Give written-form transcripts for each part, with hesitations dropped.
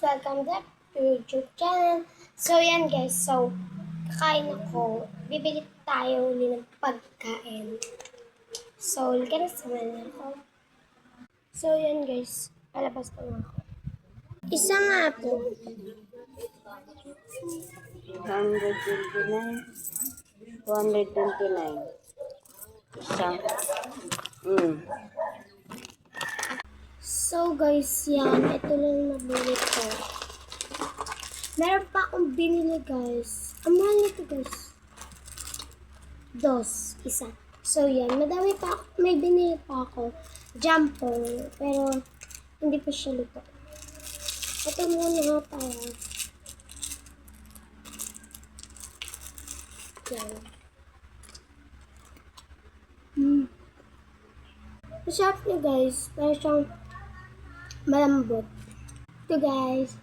welcome back to YouTube channel. So yan guys, so kakain ako. Bibili tayo ulit ng pagkain. So, lika na samahan ako. So yan guys, palabas ko na ako. Isa nga po. 129, 229. Isa. So guys, yan. Ito lang nabili ko. Meron pa akong binili guys. Ang mahal nito guys. Isa. So yan, madami pa. May binili pa ako. Jampong. Pero, hindi pa siya luto. Ito muna nga tayo. Yan. Masarap niya guys. Parang siyang malambot. Ito guys.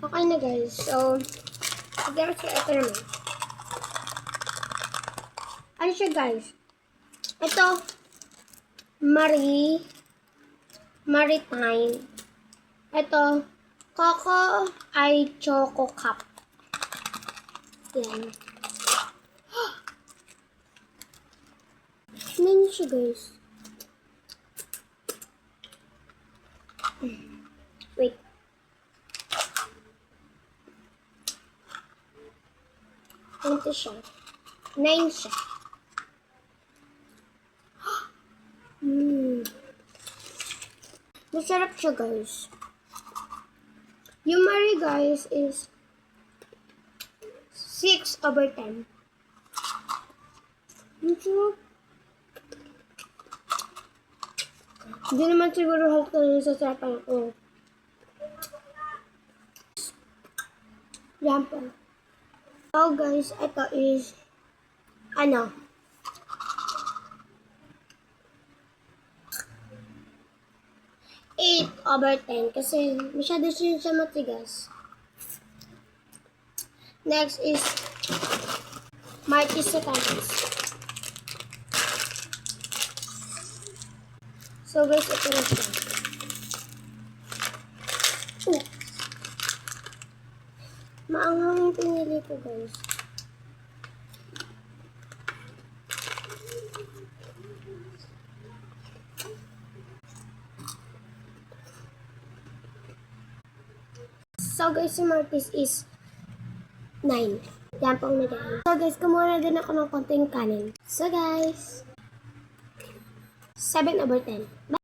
Okay na guys. So, pagdaras ko ito naman. Ano siya guys? Ito, Maritime. Ito, Coco ay Choco Cup. Yan. Tingnan niyo siya guys. Wait. Ito siya. 9 siya. Masarap siya guys. Yung Marie guys is 6/10. Ang sarap. Hindi naman siguro halata na nasasarapan ako. Yan po. So guys, ito is 8/10 kasi masyado siya matigas. Next is Martis Satanas. So guys, ito na siya. Maanghang yung pinili ko guys. So guys, yung Martis is 9. Yan pong nagay. So guys, kumuha na din ako ng konting kanin. So guys, 7/10.